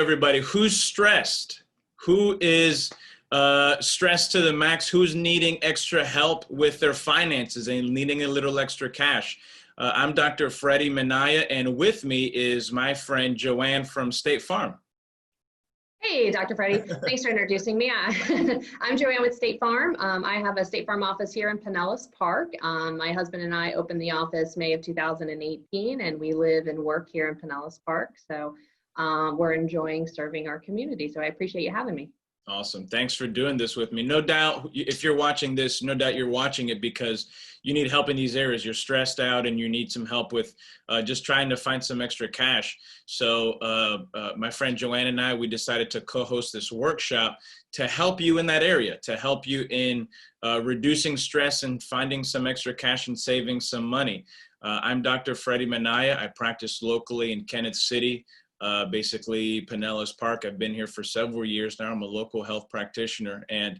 everybody. Who's stressed? Who is stressed to the max? Who's needing extra help with their finances and needing a little extra cash? I'm Dr. Freddy Minaya, and with me is my friend Joanne from State Farm. Hey, Dr. Freddy. Thanks for introducing me. I'm Joanna with State Farm. I have a State Farm office here in Pinellas Park. My husband and I opened the office May of 2018, and we live and work here in Pinellas Park. So we're enjoying serving our community. So I appreciate you having me. Awesome. Thanks for doing this with me. No doubt, if you're watching this, no doubt you're watching it because you need help in these areas. You're stressed out and you need some help with just trying to find some extra cash. So my friend Joanna and I, we decided to co-host this workshop to help you in that area, to help you in reducing stress and finding some extra cash and saving some money. I'm Dr. Freddy Minaya. I practice locally in Kenneth City. Basically Pinellas Park. I've been here for several years now. I'm a local health practitioner, and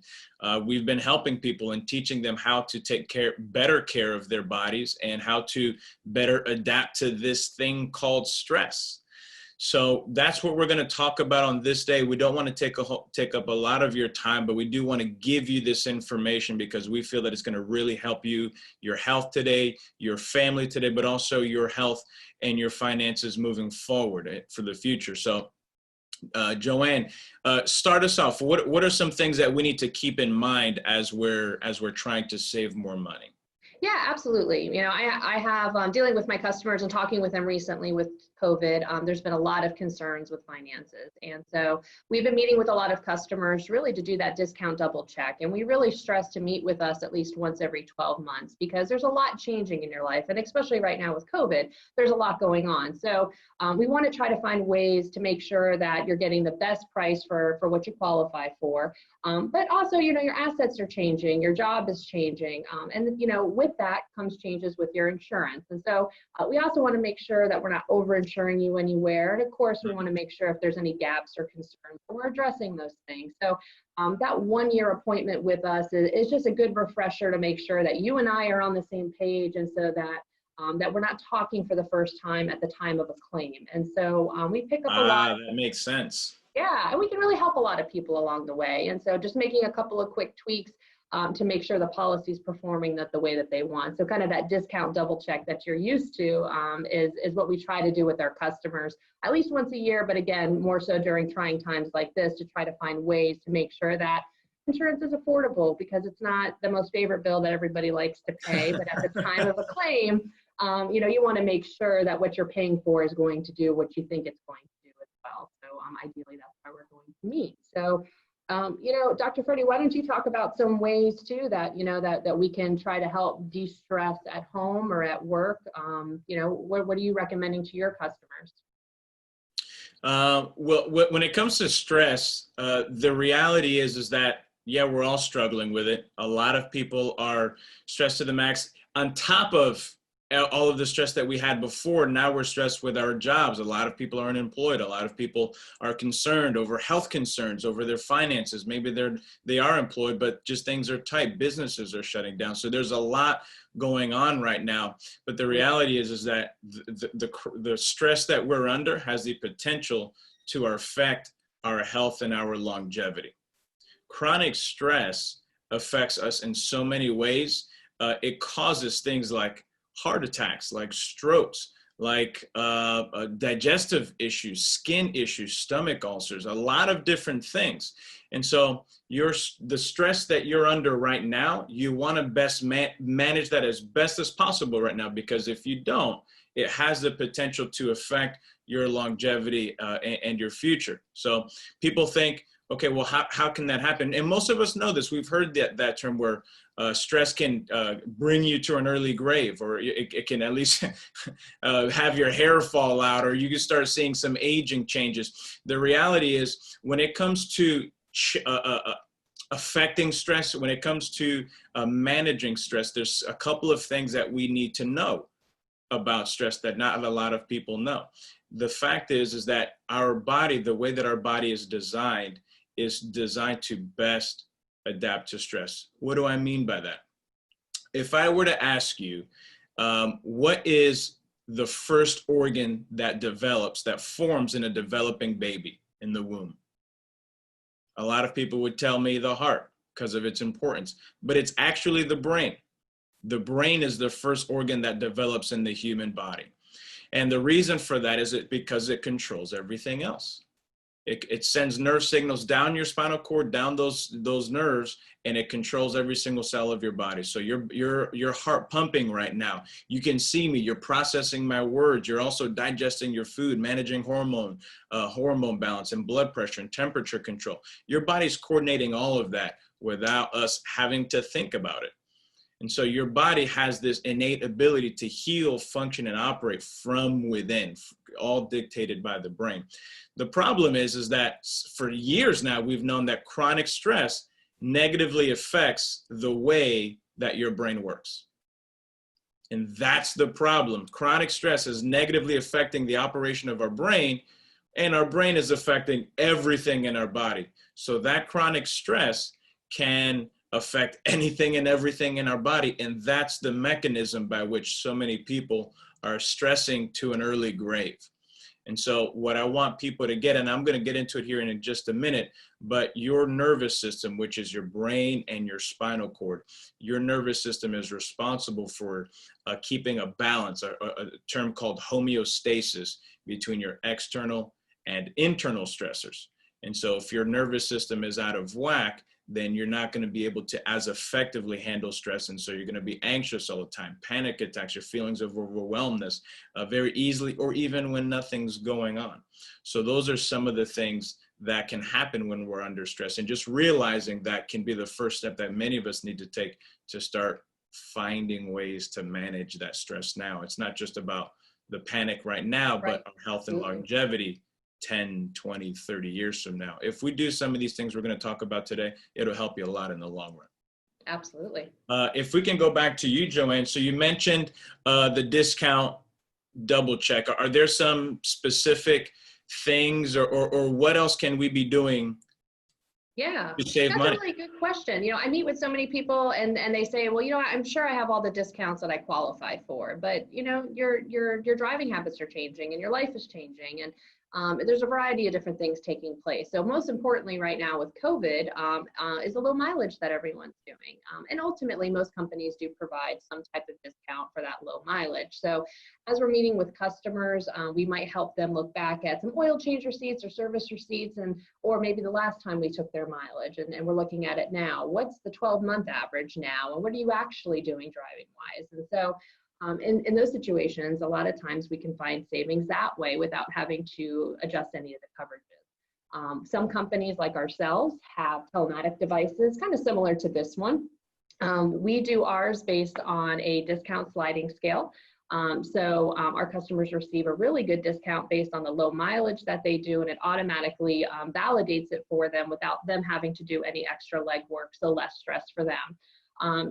we've been helping people and teaching them how to take better care of their bodies and how to better adapt to this thing called stress. So that's what we're going to talk about on this day. We don't want to take up a lot of your time, but we do want to give you this information because we feel that it's going to really help you, your health today, your family today, but also your health and your finances moving forward for the future. So Joanne, start us off. What are some things that we need to keep in mind as we're trying to save more money? Yeah, absolutely. You know, I have dealing with my customers and talking with them recently with COVID. There's been a lot of concerns with finances. And so we've been meeting with a lot of customers really to do that discount double check. And we really stress to meet with us at least once every 12 months because there's a lot changing in your life. And especially right now with COVID, there's a lot going on. So we want to try to find ways to make sure that you're getting the best price for what you qualify for. But also, you know, your assets are changing, your job is changing. And, you know, with that comes changes with your insurance. And so we also want to make sure that we're not over-insuring you anywhere. And of course, we want to make sure if there's any gaps or concerns, we're addressing those things. So that 1 year appointment with us is just a good refresher to make sure that you and I are on the same page, and so that that we're not talking for the first time at the time of a claim. And so we pick up a lot. That makes sense. Yeah, and we can really help a lot of people along the way. And so just making a couple of quick tweaks to make sure the policy is performing the way that they want. So kind of that discount double check that you're used to is what we try to do with our customers at least once a year, but again, more so during trying times like this to try to find ways to make sure that insurance is affordable, because it's not the most favorite bill that everybody likes to pay, but at the time of a claim, you know, you want to make sure that what you're paying for is going to do what you think it's going to do as well. So ideally, that's why we're going to meet. So, you know, Dr. Freddy, why don't you talk about some ways too that, you know, that we can try to help de-stress at home or at work? You know, what are you recommending to your customers? Well, when it comes to stress, the reality is that, yeah, we're all struggling with it. A lot of people are stressed to the max. On top of all of the stress that we had before, now we're stressed with our jobs. A lot of people are unemployed. A lot of people are concerned over health concerns, over their finances. Maybe they are employed, but just things are tight. Businesses are shutting down. So there's a lot going on right now. But the reality is that the stress that we're under has the potential to affect our health and our longevity. Chronic stress affects us in so many ways. It causes things like heart attacks, like strokes, like digestive issues, skin issues, stomach ulcers, a lot of different things. And so the stress that you're under right now, you want to best manage that as best as possible right now, because if you don't, it has the potential to affect your longevity and your future. So people think, okay, well, how can that happen? And most of us know this. We've heard that term where stress can bring you to an early grave, or it can at least have your hair fall out, or you can start seeing some aging changes. The reality is, when it comes to affecting stress, when it comes to managing stress, there's a couple of things that we need to know about stress that not a lot of people know. The fact is that our body, the way that our body is designed to best adapt to stress. What do I mean by that? If I were to ask you, what is the first organ that forms in a developing baby? in the womb? A lot of people would tell me the heart because of its importance, but it's actually the brain. The brain is the first organ that develops in the human body. And the reason for that is because it controls everything else. It sends nerve signals down your spinal cord, down those nerves, and it controls every single cell of your body. So your heart pumping right now. You can see me. You're processing my words. You're also digesting your food, managing hormone balance and blood pressure and temperature control. Your body's coordinating all of that without us having to think about it. And so your body has this innate ability to heal, function, and operate from within, all dictated by the brain. The problem is that for years now, we've known that chronic stress negatively affects the way that your brain works. And that's the problem. Chronic stress is negatively affecting the operation of our brain, and our brain is affecting everything in our body. So that chronic stress can affect anything and everything in our body. And that's the mechanism by which so many people are stressing to an early grave. And so what I want people to get, and I'm going to get into it here in just a minute, but your nervous system, which is your brain and your spinal cord, your nervous system is responsible for keeping a balance, a term called homeostasis between your external and internal stressors. And so if your nervous system is out of whack, then you're not going to be able to as effectively handle stress. And so you're going to be anxious all the time, panic attacks, your feelings of overwhelmness very easily, or even when nothing's going on. So those are some of the things that can happen when we're under stress. And just realizing that can be the first step that many of us need to take to start finding ways to manage that stress now. It's not just about the panic right now, but our health and longevity 10, 20, 30 years from now. If we do some of these things we're going to talk about today, it'll help you a lot in the long run. Absolutely. If we can go back to you, Joanne. So you mentioned the discount double check. Are there some specific things or what else can we be doing Yeah, to save that's money? a really good question. You know, I meet with so many people and they say, well, you know, I'm sure I have all the discounts that I qualify for, but you know, your driving habits are changing and your life is changing, and there's a variety of different things taking place. So most importantly right now with COVID is the low mileage that everyone's doing. And ultimately most companies do provide some type of discount for that low mileage. So as we're meeting with customers, we might help them look back at some oil change receipts or service receipts, or maybe the last time we took their mileage, and we're looking at it now. What's the 12-month average now? And what are you actually doing driving wise? And so in those situations, a lot of times we can find savings that way without having to adjust any of the coverages. Some companies like ourselves have telematic devices, kind of similar to this one. We do ours based on a discount sliding scale. So our customers receive a really good discount based on the low mileage that they do, and it automatically validates it for them without them having to do any extra legwork, so less stress for them.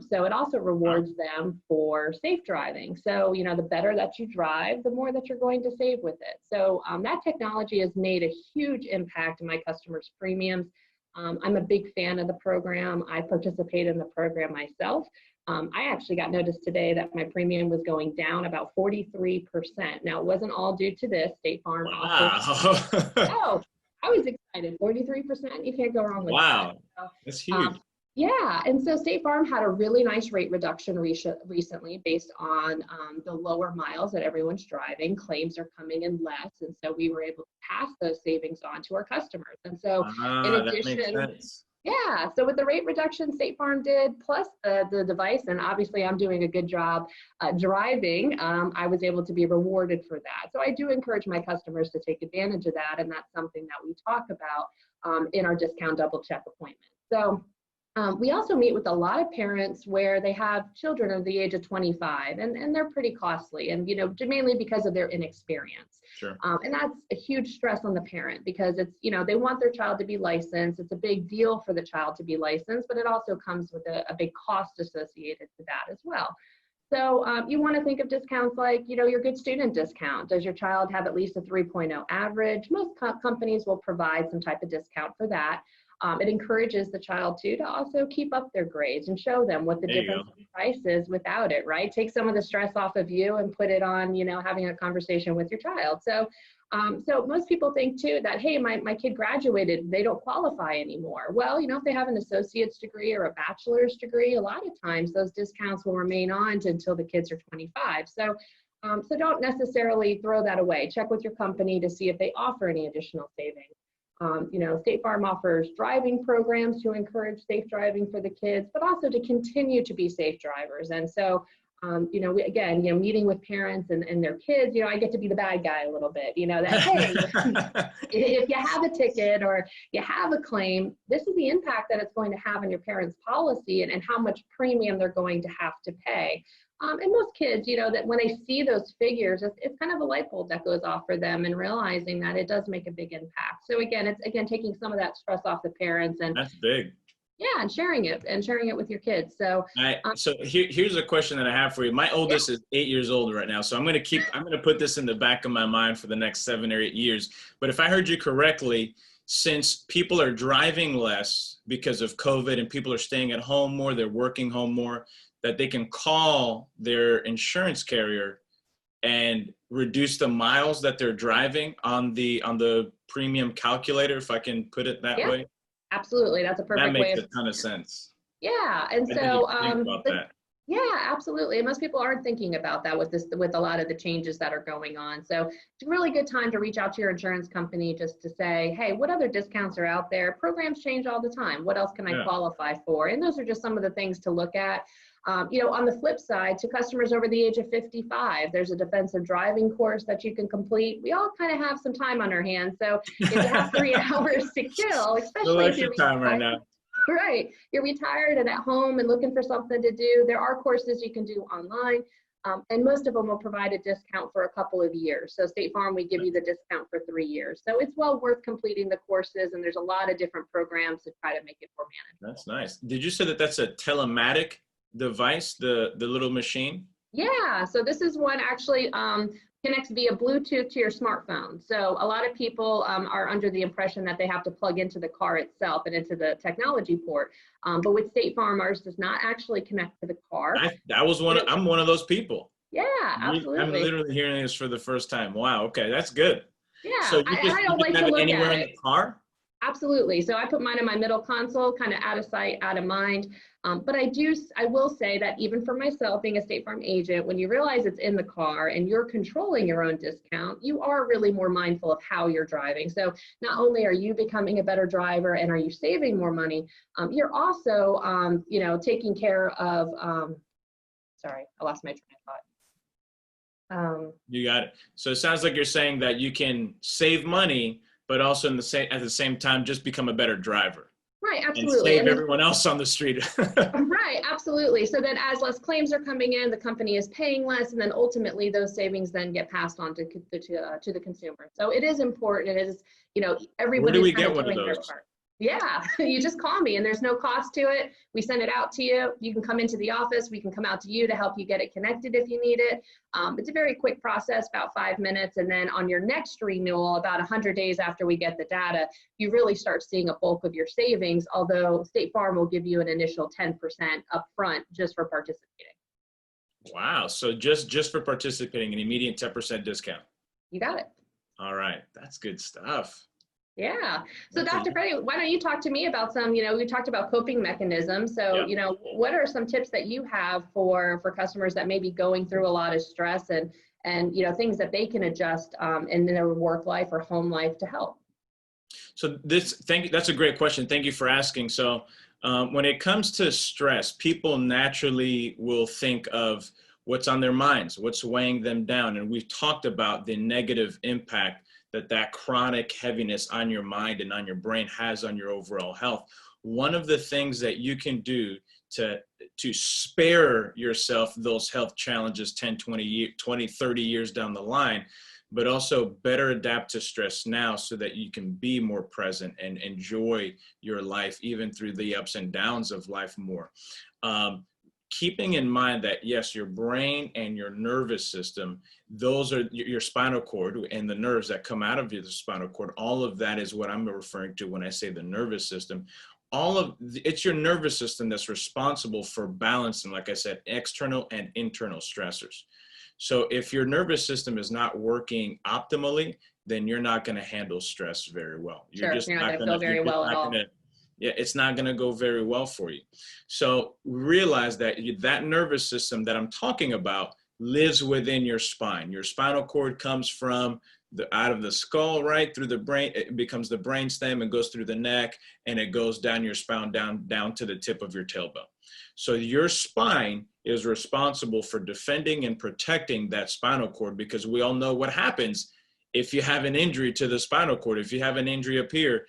So it also rewards them for safe driving. So, you know, the better that you drive, the more that you're going to save with it. So that technology has made a huge impact in my customers' premiums. I'm a big fan of the program. I participate in the program myself. I actually got notice today that my premium was going down about 43%. Now, it wasn't all due to this. Statefarm offers. Oh, I was excited. 43%. You can't go wrong with that. Wow, So, that's huge. yeah, and so State Farm had a really nice rate reduction recently based on the lower miles that everyone's driving. Claims are coming in less, and so we were able to pass those savings on to our customers. And so in addition, that makes sense. Yeah, so with the rate reduction State Farm did, plus the device, and obviously I'm doing a good job driving, I was able to be rewarded for that. So I do encourage my customers to take advantage of that, and that's something that we talk about in our discount double check appointment. So we also meet with a lot of parents where they have children of the age of 25, and they're pretty costly, and you know, mainly because of their inexperience. Sure. And that's a huge stress on the parent because it's, you know, they want their child to be licensed. It's a big deal for the child to be licensed, but it also comes with a big cost associated to that as well. So you want to think of discounts like, you know, your good student discount. Does your child have at least a 3.0 average? Most companies will provide some type of discount for that. It encourages the child too to also keep up their grades and show them what the There you difference go. in price is without it, right? Take some of the stress off of you and put it on, having a conversation with your child. So most people think too that, hey, my kid graduated, they don't qualify anymore. Well, if they have an associate's degree or a bachelor's degree, a lot of times those discounts will remain on until the kids are 25. So don't necessarily throw that away. Check with your company to see if they offer any additional savings. State Farm offers driving programs to encourage safe driving for the kids, but also to continue to be safe drivers. And so, meeting with parents and their kids, I get to be the bad guy a little bit, that, hey, if you have a ticket or you have a claim, this is the impact that it's going to have on your parents' policy and how much premium they're going to have to pay. And most kids, that when they see those figures, it's kind of a light bulb that goes off for them and realizing that it does make a big impact. So again, it's taking some of that stress off the parents and That's big. yeah, and sharing it with your kids. So Here's a question that I have for you. My oldest is 8 years old right now, so I'm going to put this in the back of my mind for the next 7 or 8 years. But if I heard you correctly, since people are driving less because of COVID and people are staying at home more, they're working home more, that they can call their insurance carrier and reduce the miles that they're driving on the premium calculator, if I can put it that way. Absolutely, that's a perfect That way makes of a ton of sense. yeah. And I didn't so even think about that. yeah, absolutely. And most people aren't thinking about that with a lot of the changes that are going on. So it's a really good time to reach out to your insurance company just to say, hey, what other discounts are out there? Programs change all the time. What else can I qualify for? And those are just some of the things to look at. On the flip side, to customers over the age of 55, there's a defensive driving course that you can complete. We all kind of have some time on our hands. So if you have 3 hours to kill, especially if you're time right now. Right, you're retired and at home and looking for something to do, there are courses you can do online. And most of them will provide a discount for a couple of years. So State Farm, we give you the discount for 3 years. So it's well worth completing the courses, and there's a lot of different programs to try to make it more manageable. That's nice. Did you say that that's a telematic device, the little machine? Yeah, so this is one actually connects via Bluetooth to your smartphone. So a lot of people are under the impression that they have to plug into the car itself and into the technology port. But with State Farm, ours does not actually connect to the car. I'm one of those people. Yeah, absolutely. I'm literally hearing this for the first time. Wow, okay, that's good. Yeah, So I don't like to look anywhere in the car? Absolutely. So I put mine in my middle console, kind of out of sight, out of mind. But I will say that even for myself, being a State Farm agent, when you realize it's in the car and you're controlling your own discount, you are really more mindful of how you're driving. So not only are you becoming a better driver and are you saving more money, you're also, taking care of, sorry, I lost my train of thought. You got it. So it sounds like you're saying that you can save money, but also at the same time, just become a better driver. Right, absolutely. And save everyone else on the street. Right, absolutely. So that as less claims are coming in, the company is paying less, and then ultimately those savings then get passed on to the consumer. So it is important. It is, everybody. Where do we get one of those? Yeah, you just call me and there's no cost to it. We send it out to you. You can come into the office. We can come out to you to help you get it connected if you need it. It's a very quick process, about 5 minutes. And then on your next renewal, about 100 days after we get the data, you really start seeing a bulk of your savings, although State Farm will give you an initial 10% upfront just for participating. Wow. So just for participating, an immediate 10% discount. You got it. All right. That's good stuff. Yeah. So Dr. Freddy, why don't you talk to me about some, we talked about coping mechanisms. So, what are some tips that you have for customers that may be going through a lot of stress and things that they can adjust in their work life or home life to help? So that's a great question. Thank you for asking. So when it comes to stress, people naturally will think of what's on their minds, what's weighing them down. And we've talked about the negative impact that chronic heaviness on your mind and on your brain has on your overall health. One of the things that you can do to spare yourself those health challenges 10, 20, 30 years down the line, but also better adapt to stress now so that you can be more present and enjoy your life even through the ups and downs of life more. keeping in mind that yes, your brain and your nervous system, those are your spinal cord and the nerves that come out of your spinal cord. All of that is what I'm referring to when I say the nervous system. It's your nervous system that's responsible for balancing, like I said, external and internal stressors. So if your nervous system is not working optimally, then you're not going to handle stress very well. Sure, you're not going to feel very well at all. Yeah, it's not going to go very well for you. So realize that that nervous system that I'm talking about lives within your spine. Your spinal cord comes from out of the skull, right through the brain. It becomes the brain stem and goes through the neck, and it goes down your spine, down to the tip of your tailbone. So your spine is responsible for defending and protecting that spinal cord, because we all know what happens if you have an injury to the spinal cord. If you have an injury up here,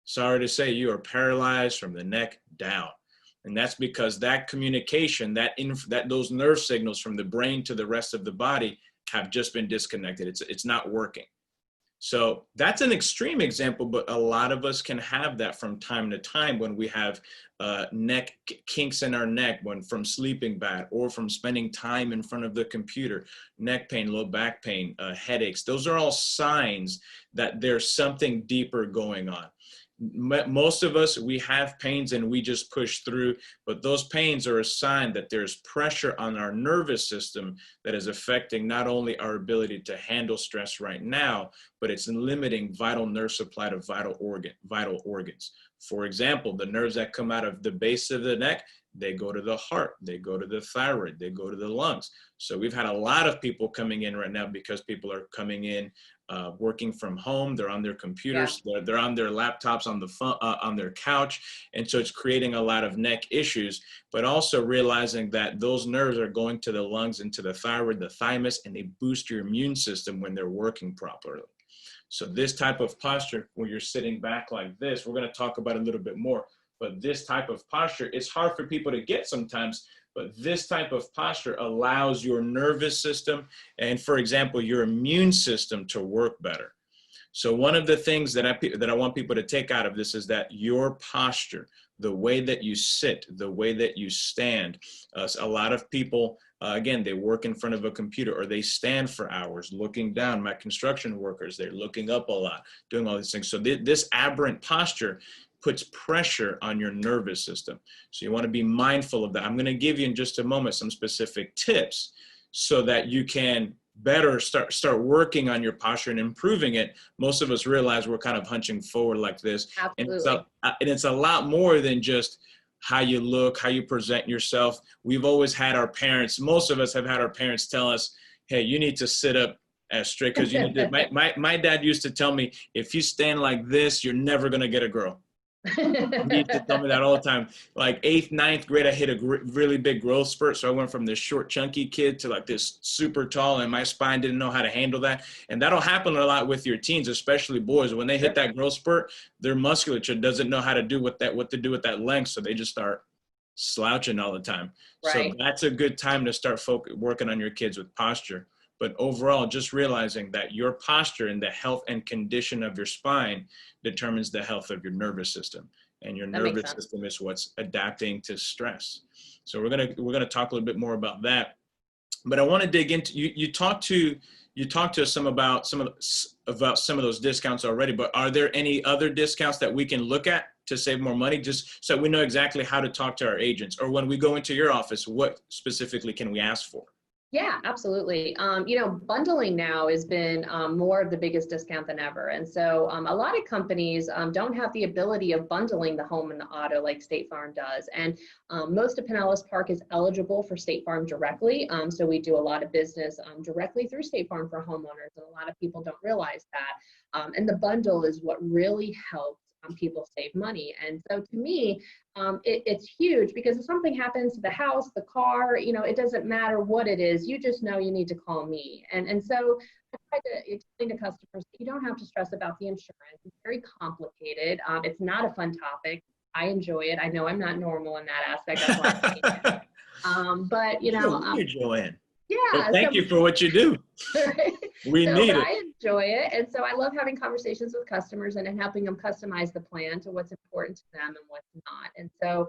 sorry to say, you are paralyzed from the neck down. And that's because that communication, those nerve signals from the brain to the rest of the body have just been disconnected. It's not working. So that's an extreme example, but a lot of us can have that from time to time when we have neck kinks in our neck, from sleeping bad or from spending time in front of the computer, neck pain, low back pain, headaches. Those are all signs that there's something deeper going on. Most of us, we have pains and we just push through, but those pains are a sign that there's pressure on our nervous system that is affecting not only our ability to handle stress right now, but it's limiting vital nerve supply to vital organs. For example, the nerves that come out of the base of the neck, they go to the heart, they go to the thyroid, they go to the lungs. So we've had a lot of people coming in right now because people are coming in working from home. They're on their computers, they're on their laptops, on the phone, on their couch. And so it's creating a lot of neck issues, but also realizing that those nerves are going to the lungs and to the thyroid, the thymus, and they boost your immune system when they're working properly. So this type of posture, where you're sitting back like this, we're going to talk about a little bit more, but this type of posture, it's hard for people to get sometimes, but this type of posture allows your nervous system and, for example, your immune system to work better. So one of the things that I want people to take out of this is that your posture, the way that you sit, the way that you stand, a lot of people, again, they work in front of a computer or they stand for hours looking down. My construction workers, they're looking up a lot, doing all these things. So this aberrant posture puts pressure on your nervous system. So you want to be mindful of that. I'm going to give you in just a moment some specific tips so that you can better start working on your posture and improving it. Most of us realize we're kind of hunching forward like this. Absolutely. And it's a lot more than just how you look, how you present yourself. We've always had our parents, most of us have had our parents tell us, hey, you need to sit up as straight, because you need to, my dad used to tell me, if you stand like this, you're never going to get a girl. He used to tell me that all the time. Like 8th, 9th grade, I hit a really big growth spurt. So I went from this short, chunky kid to like this super tall, and my spine didn't know how to handle that. And that'll happen a lot with your teens, especially boys. When they hit that growth spurt, their musculature doesn't know how to do what to do with that length. So they just start slouching all the time. Right. So that's a good time to start working on your kids with posture. But overall, just realizing that your posture and the health and condition of your spine determines the health of your nervous system. And your nervous system is what's adapting to stress. So we're gonna talk a little bit more about that. But I want to dig into, you talked to us about some of those discounts already, but are there any other discounts that we can look at to save more money, just so we know exactly how to talk to our agents? Or when we go into your office, what specifically can we ask for? Yeah, absolutely. Bundling now has been more of the biggest discount than ever. And so a lot of companies don't have the ability of bundling the home and the auto like State Farm does. And most of Pinellas Park is eligible for State Farm directly. So we do a lot of business directly through State Farm for homeowners. And a lot of people don't realize that. And the bundle is what really helps people save money. And so to me, it's huge, because if something happens to the house, the car, it doesn't matter what it is, you just know you need to call me. And so I try to explain to customers that you don't have to stress about the insurance. It's very complicated. It's not a fun topic. I enjoy it. I know I'm not normal in that aspect. That's why but Joanne. Yeah. Well, thank you for what you do. We need it. I enjoy it. And so I love having conversations with customers and helping them customize the plan to what's important to them and what's not. And so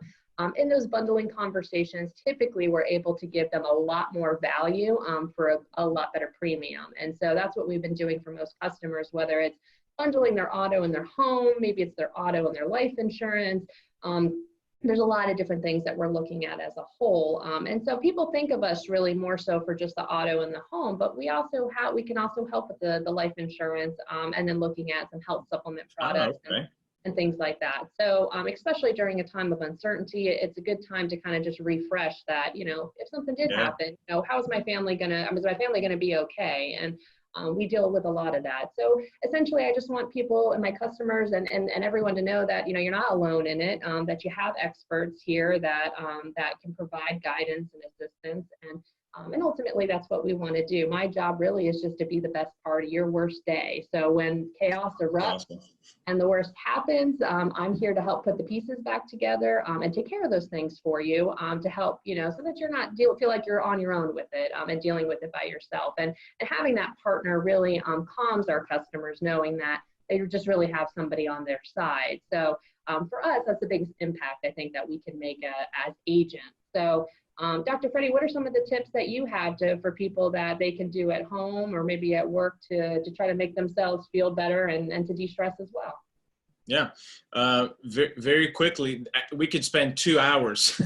in those bundling conversations, typically we're able to give them a lot more value for a lot better premium. And so that's what we've been doing for most customers, whether it's bundling their auto and their home, maybe it's their auto and their life insurance. There's a lot of different things that we're looking at as a whole. And so people think of us really more so for just the auto and the home, but we can also help with the life insurance, and then looking at some health supplement products. Oh, okay. And things like that. So especially during a time of uncertainty, it's a good time to kind of just refresh that, if something did happen, is my family gonna be okay? And we deal with a lot of that. So essentially, I just want people and my customers and everyone to know that, you're not alone in it, that you have experts here that can provide guidance and assistance. And ultimately, that's what we want to do. My job really is just to be the best part of your worst day. So when chaos erupts and the worst happens, I'm here to help put the pieces back together and take care of those things for you, to help, so that you're not feel like you're on your own with it, and dealing with it by yourself. And having that partner really calms our customers, knowing that they just really have somebody on their side. So for us, that's the biggest impact I think that we can make as agents. So Dr. Freddy, what are some of the tips that you have for people that they can do at home or maybe at work to try to make themselves feel better and to de-stress as well? Yeah, very quickly, we could spend 2 hours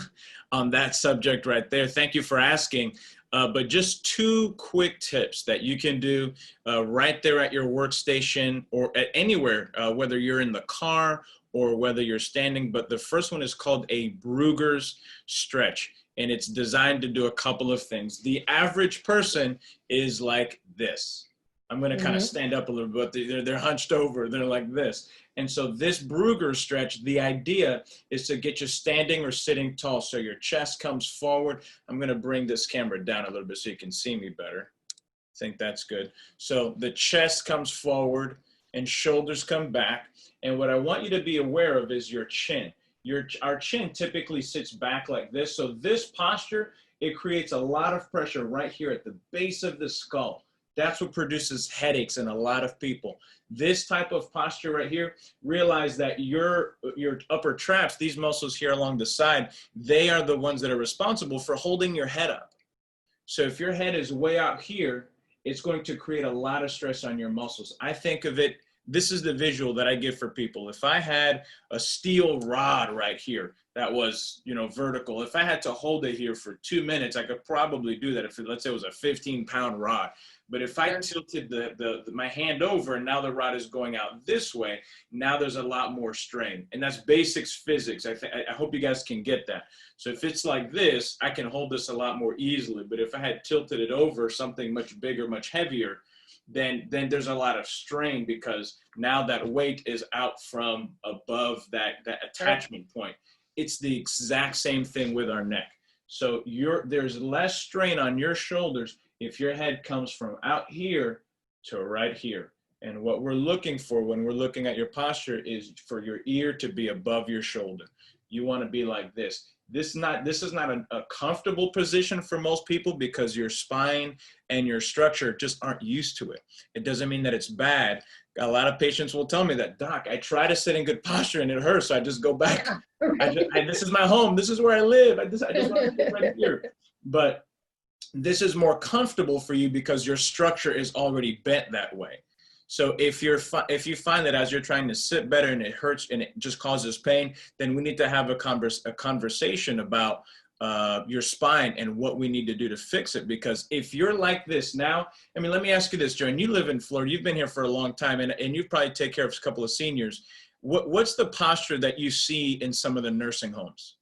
on that subject right there. Thank you for asking. But just 2 quick tips that you can do right there at your workstation or at anywhere, whether you're in the car or whether you're standing. But the first one is called a Brugger's stretch, and it's designed to do a couple of things. The average person is like this. I'm going to kind of stand up a little bit. They're hunched over. They're like this. And so this Brugger stretch, the idea is to get you standing or sitting tall so your chest comes forward. I'm going to bring this camera down a little bit so you can see me better. I think that's good. So the chest comes forward and shoulders come back. And what I want you to be aware of is your chin. Our chin typically sits back like this. So this posture, it creates a lot of pressure right here at the base of the skull. That's what produces headaches in a lot of people. This type of posture right here, realize that your upper traps, these muscles here along the side, they are the ones that are responsible for holding your head up. So if your head is way out here, it's going to create a lot of stress on your muscles. I think of it, this is the visual that I give for people. If I had a steel rod right here that was, vertical, if I had to hold it here for 2 minutes, I could probably do that if, let's say it was a 15-pound rod. But if I tilted my hand over and now the rod is going out this way, now there's a lot more strain. And that's basics physics. I hope you guys can get that. So if it's like this, I can hold this a lot more easily. But if I had tilted it over something much bigger, much heavier, then there's a lot of strain because now that weight is out from above that attachment point. It's the exact same thing with our neck. So there's less strain on your shoulders if your head comes from out here to right here. And what we're looking for when we're looking at your posture is for your ear to be above your shoulder. You want to be like this. This is not a comfortable position for most people because your spine and your structure just aren't used to it. It doesn't mean that it's bad. A lot of patients will tell me that, Doc, I try to sit in good posture and it hurts, so I just go back. This is my home. This is where I live. I just want to sit right here. But this is more comfortable for you because your structure is already bent that way. So if you find that as you're trying to sit better and it hurts and it just causes pain, then we need to have a conversation about your spine and what we need to do to fix it. Because if you're like this now, let me ask you this, Joanne, you live in Florida, you've been here for a long time and you probably take care of a couple of seniors. What's the posture that you see in some of the nursing homes?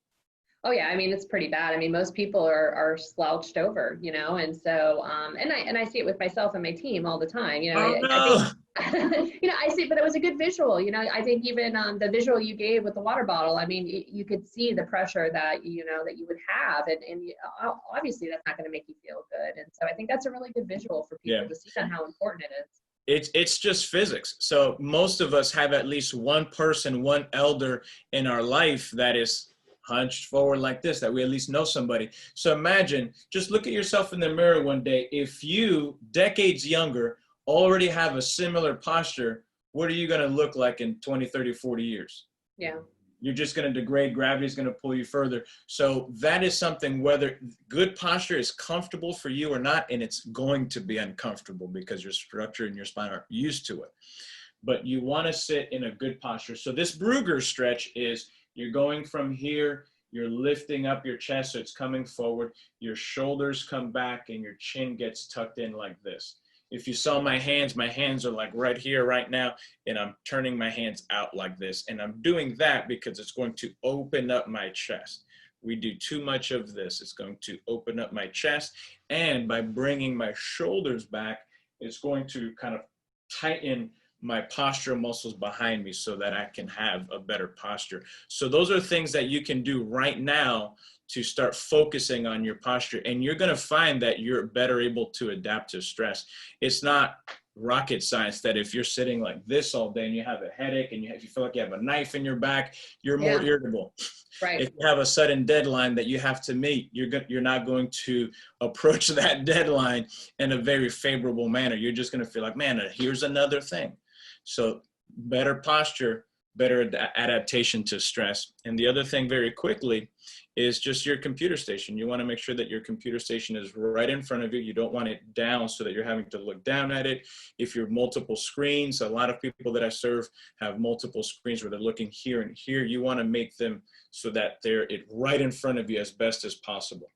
Oh yeah, it's pretty bad. Most people are slouched over, and so and I see it with myself and my team all the time. I think, I see, but it was a good visual. I think even the visual you gave with the water bottle. You could see the pressure that that you would have, and obviously that's not going to make you feel good. And so I think that's a really good visual for people to see how important it is. It's just physics. So most of us have at least one person, one elder in our life that is hunched forward like this, that we at least know somebody. So imagine, just look at yourself in the mirror one day. If you, decades younger, already have a similar posture, what are you going to look like in 20, 30, 40 years? Yeah. you're just going to degrade. Gravity is going to pull you further. So that is something, whether good posture is comfortable for you or not, and it's going to be uncomfortable because your structure and your spine are used to it. But you want to sit in a good posture. So this Brugger stretch is, you're going from here, you're lifting up your chest, so it's coming forward, your shoulders come back, and your chin gets tucked in like this. If you saw my hands are like right here, right now, and I'm turning my hands out like this. And I'm doing that because it's going to open up my chest. We do too much of this. It's going to open up my chest. And by bringing my shoulders back, it's going to kind of tighten my postural muscles behind me so that I can have a better posture. So those are things that you can do right now to start focusing on your posture, and you're going to find that you're better able to adapt to stress. It's not rocket science that if you're sitting like this all day and you have a headache and if you feel like you have a knife in your back, you're more irritable. Right. If you have a sudden deadline that you have to meet, you're not going to approach that deadline in a very favorable manner. You're just going to feel like, man, here's another thing. So better posture, better adaptation to stress. And the other thing very quickly is just your computer station. You want to make sure that your computer station is right in front of you. You don't want it down so that you're having to look down at it. If you're multiple screens, a lot of people that I serve have multiple screens where they're looking here and here. You want to make them so that they're right in front of you as best as possible.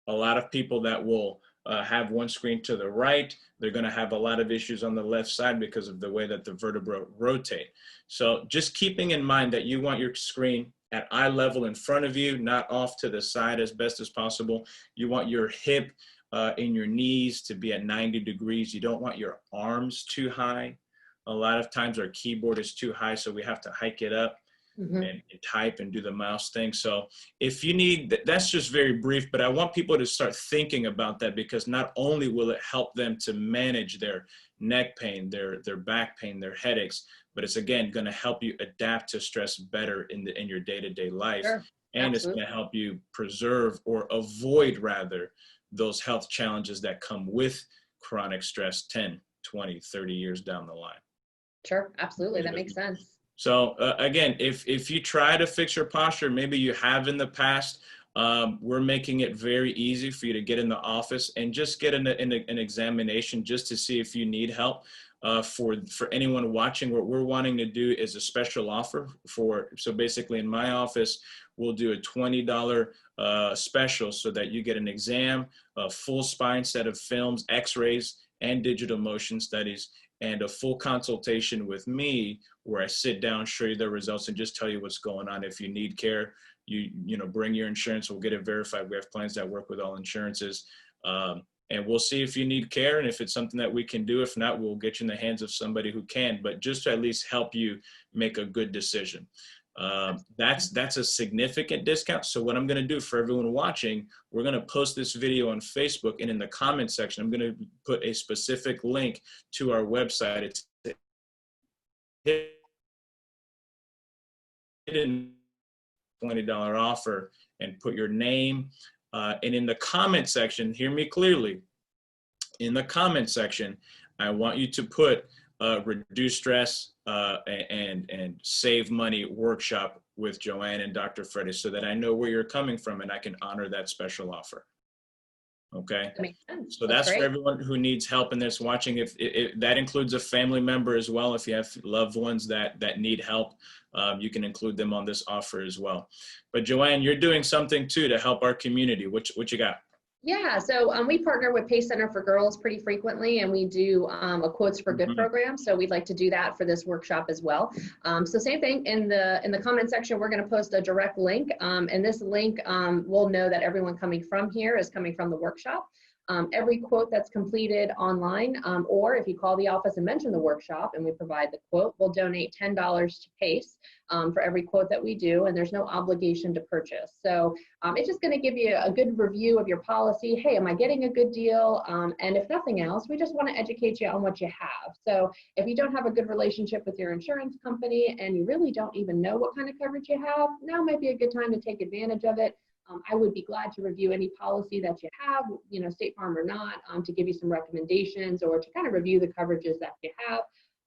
A lot of people that will have one screen to the right, they're going to have a lot of issues on the left side because of the way that the vertebrae rotate. So just keeping in mind that you want your screen at eye level in front of you, not off to the side as best as possible. You want your hip and your knees to be at 90 degrees. You don't want your arms too high. A lot of times our keyboard is too high, so we have to hike it up. And type and do the mouse thing. So if you need, that's just very brief, but I want people to start thinking about that, because not only will it help them to manage their neck pain, their back pain, their headaches, but it's again going to help you adapt to stress better in your day-to-day life. Sure. And Absolutely. It's going to help you preserve, or avoid rather, those health challenges that come with chronic stress 10, 20, 30 years down the line. Sure, absolutely. That makes sense. So again, if you try to fix your posture, maybe you have in the past, we're making it very easy for you to get in the office and just get an examination just to see if you need help. For anyone watching, what we're wanting to do is a special offer so basically in my office, we'll do a $20 special so that you get an exam, a full spine set of films, x-rays, and digital motion studies, and a full consultation with me where I sit down, show you the results, and just tell you what's going on. If you need care, you know, bring your insurance, we'll get it verified. We have plans that work with all insurances. And we'll see if you need care and if it's something that we can do. If not, we'll get you in the hands of somebody who can, but just to at least help you make a good decision. That's a significant discount. So what I'm going to do for everyone watching, we're going to post this video on Facebook, and in the comment section, I'm going to put a specific link to our website. It's hidden $20 offer, and put your name. And in the comment section, hear me clearly. In the comment section, I want you to put reduce stress and save money workshop with Joanne and Dr. Freddy, so that I know where you're coming from and I can honor that special offer. Okay. That makes sense. So that's for everyone who needs help in this watching. If that includes a family member as well. If you have loved ones that need help, you can include them on this offer as well. But Joanne, you're doing something too to help our community. What you got? Yeah, so we partner with Pace Center for Girls pretty frequently, and we do a Quotes for Good program. So we'd like to do that for this workshop as well. So same thing, in the comment section, we're going to post a direct link, and this link will know that everyone coming from here is coming from the workshop. Every quote that's completed online, or if you call the office and mention the workshop and we provide the quote, we'll donate $10 to PACE for every quote that we do, and there's no obligation to purchase. So it's just going to give you a good review of your policy. Hey, am I getting a good deal? And if nothing else, we just want to educate you on what you have. So if you don't have a good relationship with your insurance company and you really don't even know what kind of coverage you have, now might be a good time to take advantage of it. I would be glad to review any policy that you have, you know, State Farm or not, to give you some recommendations or to kind of review the coverages that you have.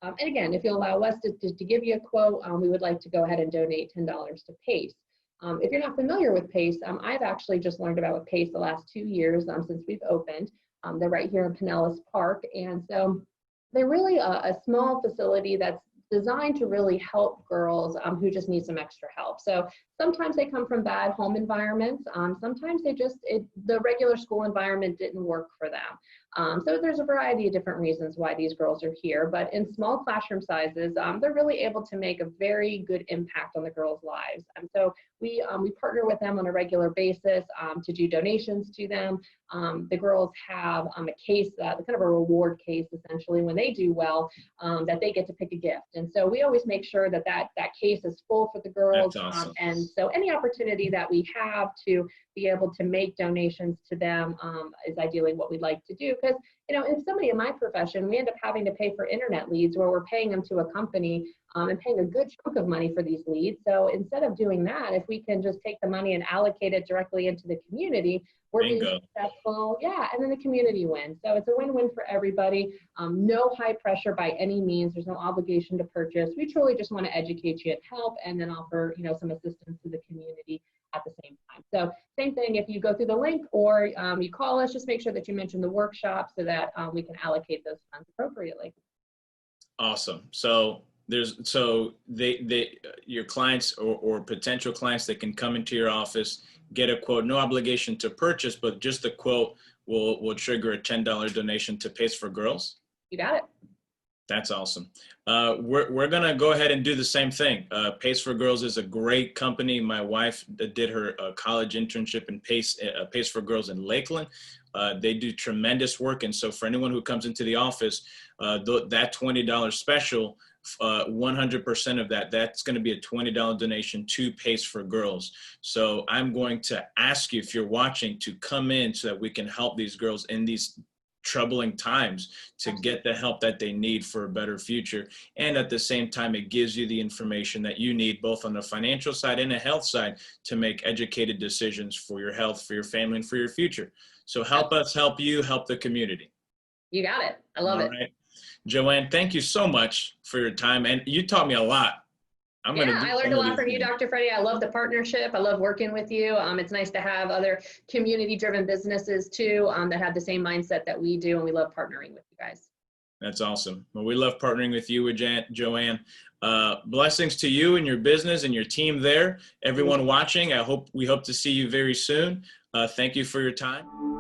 And again, if you allow us to give you a quote, we would like to go ahead and donate $10 to PACE. If you're not familiar with PACE, I've actually just learned about PACE the last 2 years since we've opened. They're right here in Pinellas Park. And so they're really a small facility that's designed to really help girls who just need some extra help. So sometimes they come from bad home environments. Sometimes the regular school environment didn't work for them. So there's a variety of different reasons why these girls are here, but in small classroom sizes, they're really able to make a very good impact on the girls' lives. And so we partner with them on a regular basis to do donations to them. The girls have a case, kind of a reward case essentially when they do well, that they get to pick a gift. And so we always make sure that case is full for the girls. That's awesome. And so any opportunity that we have to be able to make donations to them is ideally what we'd like to do. Because, if somebody in my profession, we end up having to pay for internet leads where we're paying them to a company and paying a good chunk of money for these leads. So instead of doing that, if we can just take the money and allocate it directly into the community, we're being successful. Yeah, and then the community wins. So it's a win-win for everybody. No high pressure by any means. There's no obligation to purchase. We truly just want to educate you and help, and then offer, some assistance to the community at the same time. So same thing, if you go through the link or you call us, just make sure that you mention the workshop so that we can allocate those funds appropriately. Awesome. So your clients or potential clients that can come into your office, get a quote, no obligation to purchase, but just a quote will trigger a $10 donation to PACE for Girls. You got it. That's awesome. We're going to go ahead and do the same thing. PACE for Girls is a great company. My wife did her college internship in PACE for Girls in Lakeland. They do tremendous work. And so for anyone who comes into the office, that $20 special, 100% of that's going to be a $20 donation to PACE for Girls. So I'm going to ask you, if you're watching, to come in so that we can help these girls in these troubling times to get the help that they need for a better future. And at the same time, it gives you the information that you need, both on the financial side and the health side, to make educated decisions for your health, for your family, and for your future. So help us help you, help the community. You got it. I love it. Right. Joanne, thank you so much for your time. And you taught me a lot. I learned a lot from you, Dr. Freddy. I love the partnership. I love working with you. It's nice to have other community-driven businesses too that have the same mindset that we do, and we love partnering with you guys. That's awesome. Well, we love partnering with you, Joanne. Blessings to you and your business and your team there. Everyone watching, we hope to see you very soon. Thank you for your time.